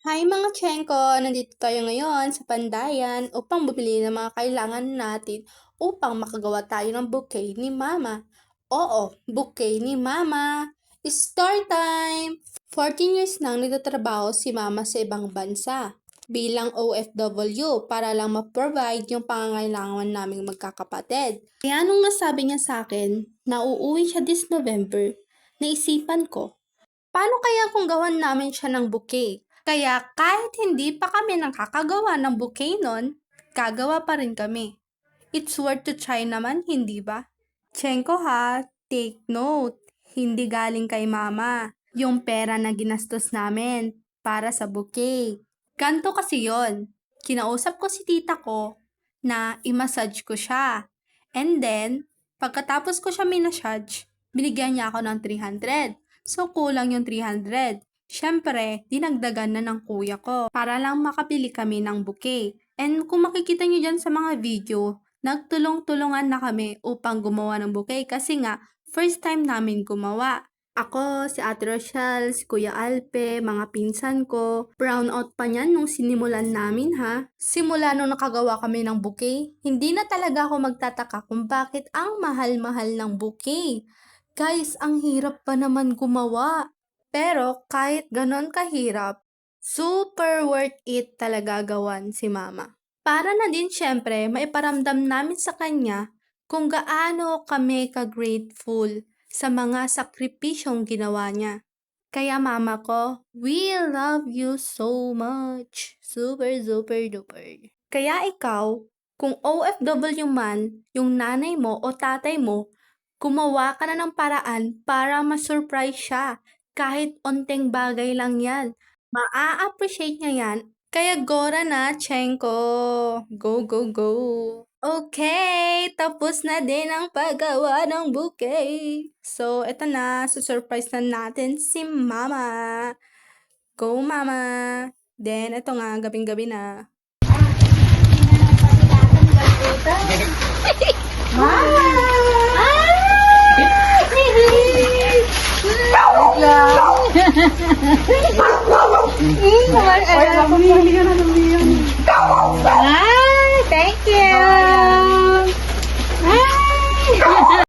Hi mga Tiyengko! Nandito tayo ngayon sa Pandayan upang bumili ng mga kailangan natin upang makagawa tayo ng bouquet ni Mama. Oo, bouquet ni Mama! Story time! 14 years nang nagtatrabaho si Mama sa ibang bansa bilang OFW para lang ma-provide yung pangangailangan naming magkakapatid. Kaya nung nasabi niya sa akin na uuwi siya this November, naisipan ko, paano kaya kung gawan namin siya ng bouquet? Kaya kahit hindi pa kami nakakagawa ng bouquet nun, gagawa pa rin kami. It's worth to try naman, hindi ba? Tsenko ha, take note. Hindi galing kay Mama yung pera na ginastos namin para sa bouquet. Ganto kasi yon. Kinausap ko si tita ko na i-massage ko siya. And then, pagkatapos ko siya minassage, binigyan niya ako ng 300. So, kulang yung 300. Siyempre, dinagdagan na ng kuya ko para lang makabili kami ng bouquet. And kung makikita nyo dyan sa mga video, nagtulong-tulungan na kami upang gumawa ng bouquet kasi nga, first time namin gumawa. Ako, si Ate Rochelle, si Kuya Alpe, mga pinsan ko. Brown out pa niyan nung sinimulan namin ha. Simula nung nakagawa kami ng bouquet, hindi na talaga ako magtataka kung bakit ang mahal-mahal ng bouquet. Guys, ang hirap pa naman gumawa. Pero kahit ganon kahirap, super worth it talaga gawan si Mama. Para na din syempre, maiparamdam namin sa kanya kung gaano kami ka-grateful sa mga sakripisyong ginawa niya. Kaya Mama ko, we love you so much. Super, super, duper. Kaya ikaw, kung OFW man, yung nanay mo o tatay mo, gumawa ka na ng paraan para ma-surprise siya. Kahit onteng bagay lang yan. Maa-appreciate niya yan. Kaya gora na, Tsenko. Go, go, go. Okay, tapos na din ang paggawa ng bouquet. So, eto na. Susurprise na natin si Mama. Go, Mama. Then, eto nga, gabing-gabi na.